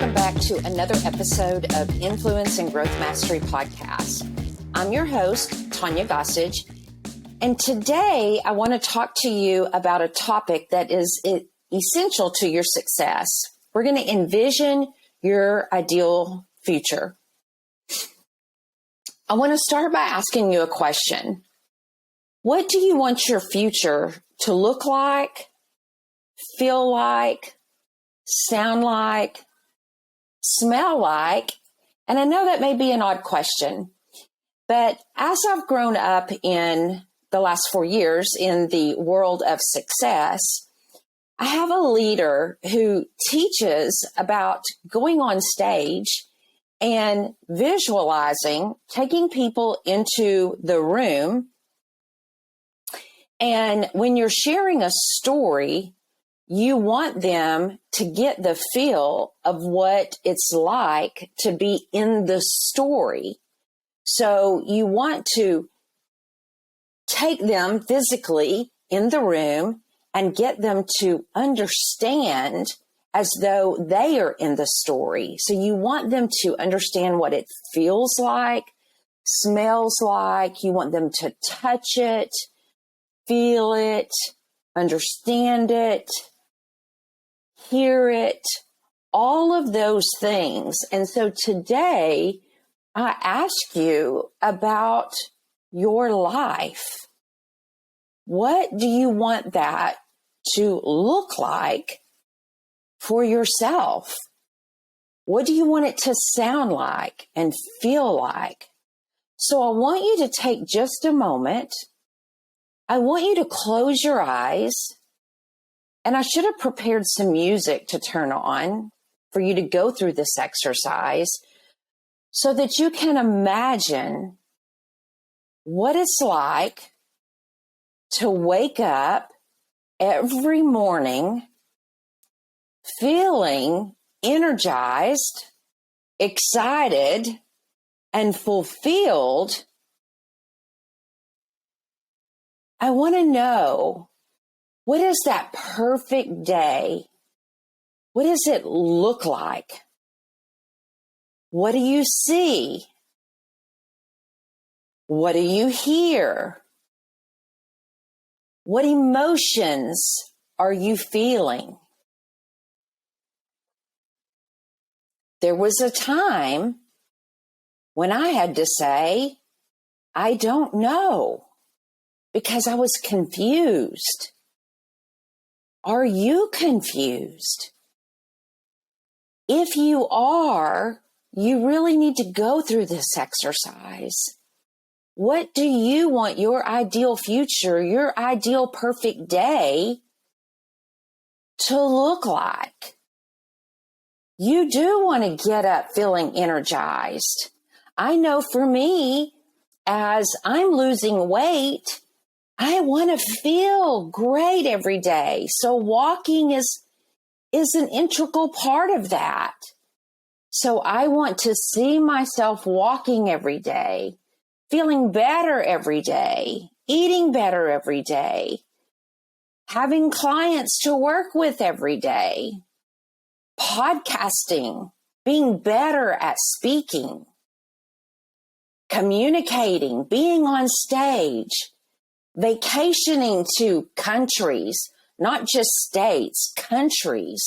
welcome back to another episode of Influence and Growth Mastery Podcast. I'm your host, Tonya Gossage, and today I want to talk to you about a topic that is essential to your success. We're going to envision your ideal future. I want to start by asking you a question. What do you want your future to look like, feel like, sound like, smell like? And I know that may be an odd question, but as I've grown up in the last 4 years in the world of success, I have a leader who teaches about going on stage and visualizing, taking people into the room. And when you're sharing a story, you want them to get the feel of what it's like to be in the story. So you want to take them physically in the room and get them to understand as though they are in the story. So you want them to understand what it feels like, smells like. You want them to touch it, feel it, understand it, hear it, all of those things. And so today, I ask you about your life. What do you want that to look like for yourself? What do you want it to sound like and feel like? So I want you to take just a moment. I want you to close your eyes. And I should have prepared some music to turn on for you to go through this exercise so that you can imagine what it's like to wake up every morning feeling energized, excited, and fulfilled. I want to know, what is that perfect day? What does it look like? What do you see? What do you hear? What emotions are you feeling? There was a time when I had to say, I don't know, because I was confused. Are you confused? If you are, you really need to go through this exercise. What do you want your ideal future, your ideal perfect day to look like? You do want to get up feeling energized. I know for me, as I'm losing weight, I want to feel great every day. So walking is an integral part of that. So I want to see myself walking every day, feeling better every day, eating better every day, having clients to work with every day, podcasting, being better at speaking, communicating, being on stage, vacationing to countries, not just states, countries.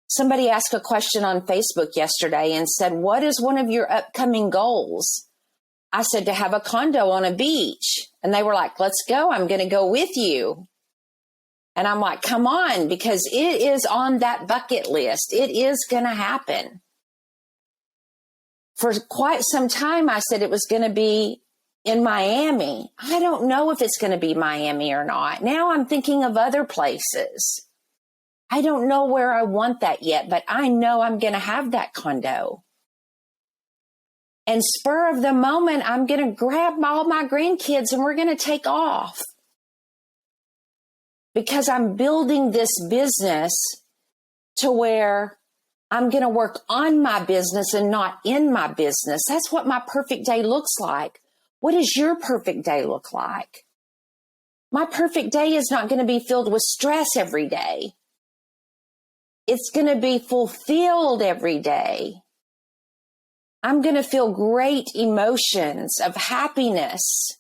Somebody asked a question on Facebook yesterday and said, what is one of your upcoming goals? I said, to have a condo on a beach. And they were like, let's go. I'm going to go with you. And I'm like, come on, because it is on that bucket list. It is going to happen. For quite some time, I said it was going to be in Miami. I don't know if it's going to be Miami or not. Now I'm thinking of other places. I don't know where I want that yet, but I know I'm going to have that condo. And spur of the moment, I'm going to grab all my grandkids and we're going to take off. Because I'm building this business to where I'm going to work on my business and not in my business. That's what my perfect day looks like. What does your perfect day look like? My perfect day is not going to be filled with stress every day. It's going to be fulfilled every day. I'm going to feel great emotions of happiness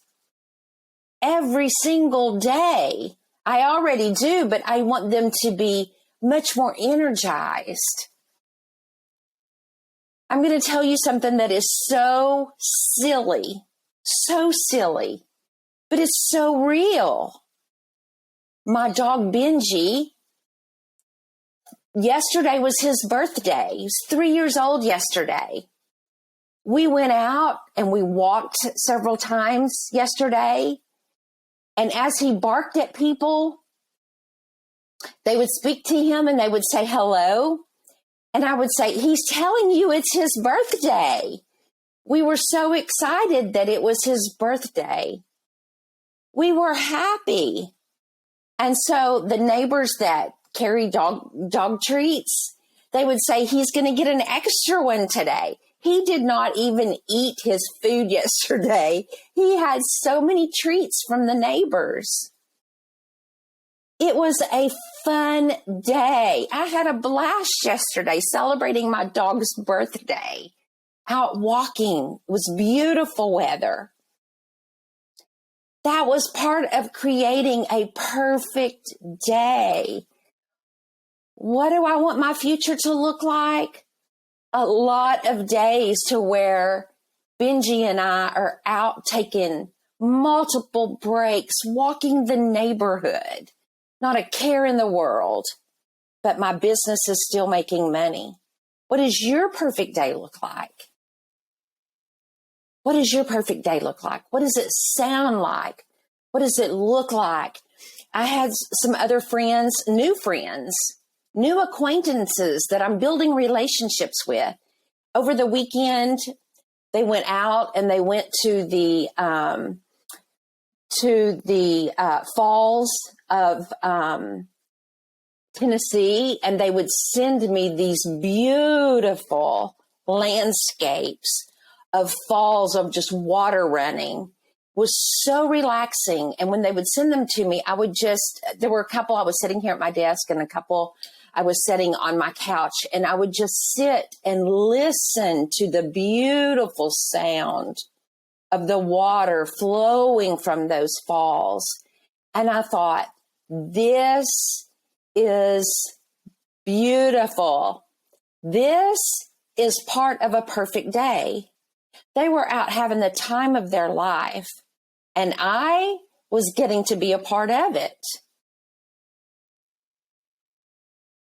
every single day. I already do, but I want them to be much more energized. I'm going to tell you something that is so silly, but it's so real. My dog Benji, yesterday was his birthday. He was 3 years old yesterday. We went out and we walked several times yesterday. And as he barked at people, they would speak to him and they would say hello. And I would say, he's telling you it's his birthday. We were so excited that it was his birthday. We were happy. And so the neighbors that carry dog treats, they would say, he's going to get an extra one today. He did not even eat his food yesterday. He had so many treats from the neighbors. It was a fun day. I had a blast yesterday celebrating my dog's birthday. Out walking. It was beautiful weather. That was part of creating a perfect day. What do I want my future to look like? A lot of days to where Benji and I are out taking multiple breaks, walking the neighborhood, not a care in the world, but my business is still making money. What does your perfect day look like? What does your perfect day look like? What does it sound like? What does it look like? I had some other friends, new acquaintances that I'm building relationships with. Over the weekend, they went out and they went to the falls of Tennessee, and they would send me these beautiful landscapes of falls of just water running. It was so relaxing. And when they would send them to me, there were a couple, I was sitting here at my desk, and a couple I was sitting on my couch, and I would just sit and listen to the beautiful sound of the water flowing from those falls. And I thought, this is beautiful. This is part of a perfect day. They were out having the time of their life, and I was getting to be a part of it.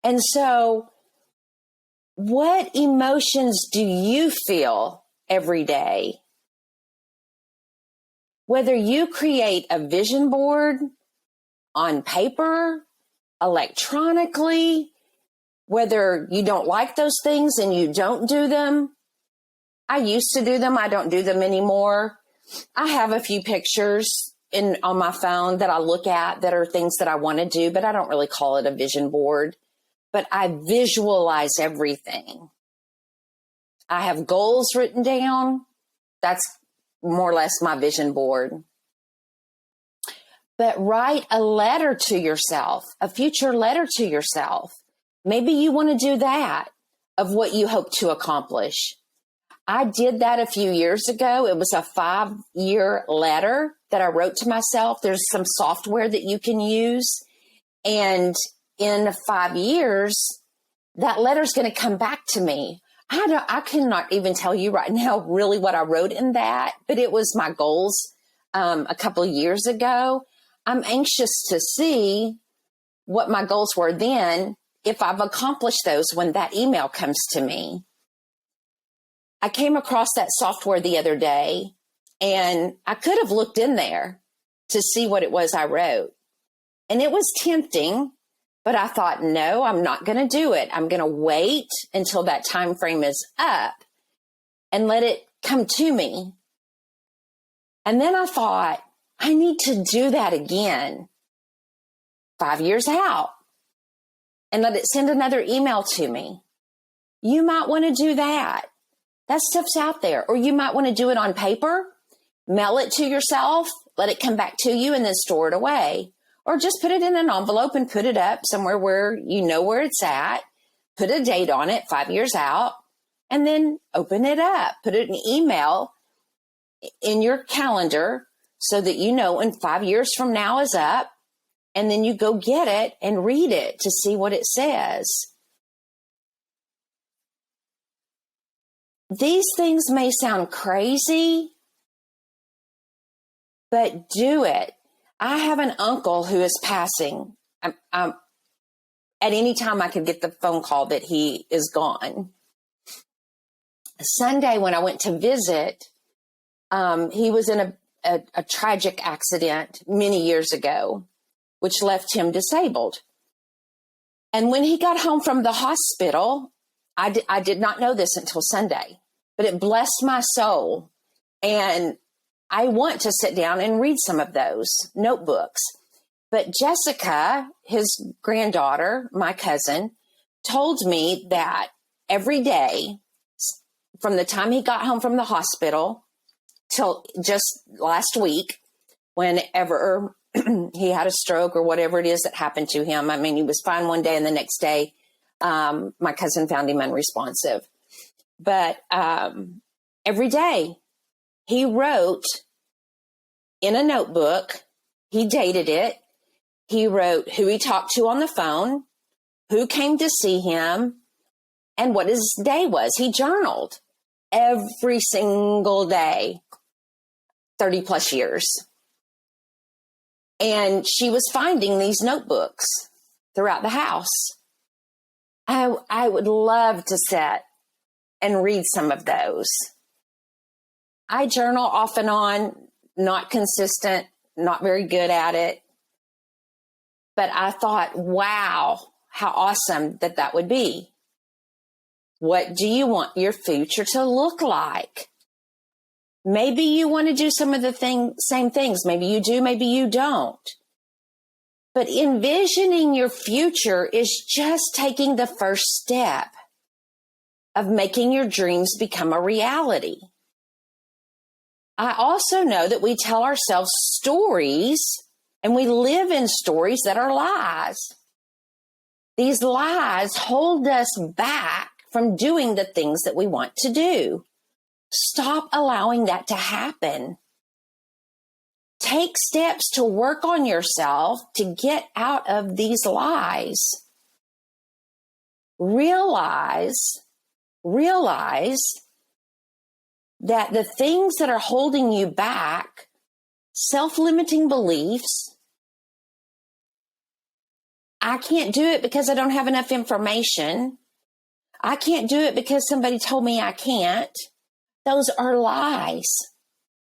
And so, what emotions do you feel every day? Whether you create a vision board on paper, electronically, whether you don't like those things and you don't do them. I used to do them. I don't do them anymore. I have a few pictures on my phone that I look at that are things that I want to do, but I don't really call it a vision board. But I visualize everything. I have goals written down. That's more or less my vision board. But write a letter to yourself, a future letter to yourself. Maybe you want to do that, of what you hope to accomplish. I did that a few years ago. It was a 5-year letter that I wrote to myself. There's some software that you can use. And in 5 years, that letter's going to come back to me. I cannot even tell you right now really what I wrote in that, but it was my goals a couple of years ago. I'm anxious to see what my goals were then, if I've accomplished those when that email comes to me. I came across that software the other day, and I could have looked in there to see what it was I wrote. And it was tempting, but I thought, no, I'm not going to do it. I'm going to wait until that time frame is up and let it come to me. And then I thought, I need to do that again 5 years out and let it send another email to me. You might want to do that. That stuff's out there. Or you might want to do it on paper, mail it to yourself, let it come back to you, and then store it away. Or just put it in an envelope and put it up somewhere where you know where it's at. put a date on it 5 years out, and then open it up. Put it in email in your calendar so that you know when 5 years from now is up, and then you go get it and read it to see what it says. These things may sound crazy, but do it. I have an uncle who is passing. At any time I could get the phone call that he is gone. Sunday when I went to visit, he was in a tragic accident many years ago, which left him disabled. And when he got home from the hospital, I did not know this until Sunday, but it blessed my soul. And I want to sit down and read some of those notebooks. But Jessica, his granddaughter, my cousin, told me that every day from the time he got home from the hospital till just last week, whenever he had a stroke or whatever it is that happened to him. I mean, he was fine one day and the next day, my cousin found him unresponsive. But every day he wrote in a notebook, he dated it. He wrote who he talked to on the phone, who came to see him, and what his day was. He journaled every single day, 30 plus years. And she was finding these notebooks throughout the house. I would love to sit and read some of those. I journal off and on, not consistent, not very good at it. But I thought, wow, how awesome that would be. What do you want your future to look like? Maybe you want to do some of the same things. Maybe you do, maybe you don't. But envisioning your future is just taking the first step of making your dreams become a reality. I also know that we tell ourselves stories and we live in stories that are lies. These lies hold us back from doing the things that we want to do. Stop allowing that to happen. Take steps to work on yourself to get out of these lies. Realize that the things that are holding you back, self-limiting beliefs, I can't do it because I don't have enough information. I can't do it because somebody told me I can't. Those are lies.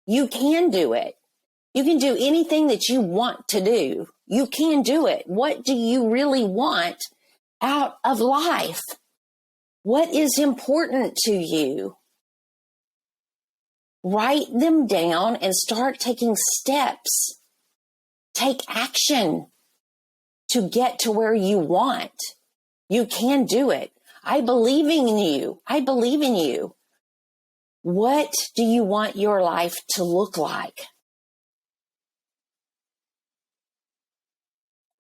You can do it. You can do anything that you want to do. You can do it. What do you really want out of life? What is important to you? Write them down and start taking steps. Take action to get to where you want. You can do it. I believe in you. I believe in you. What do you want your life to look like?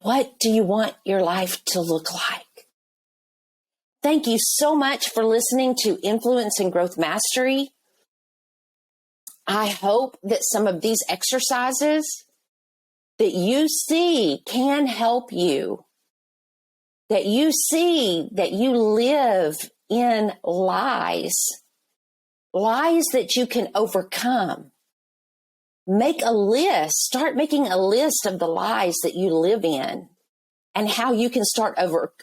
What do you want your life to look like? Thank you so much for listening to Influence and Growth Mastery. I hope that some of these exercises that you see can help you, that you see that you live in lies that you can overcome. Make a list, start making a list of the lies that you live in and how you can start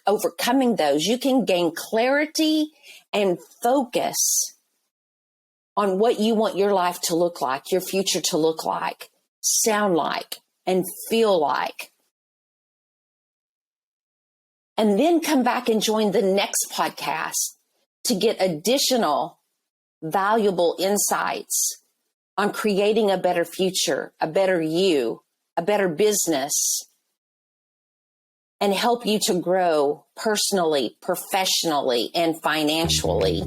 overcoming those. You can gain clarity and focus on what you want your life to look like, your future to look like, sound like, and feel like. And then come back and join the next podcast to get additional valuable insights on creating a better future, a better you, a better business, and help you to grow personally, professionally, and financially.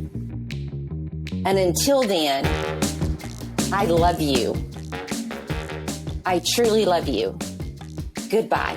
And until then, I love you. I truly love you. Goodbye.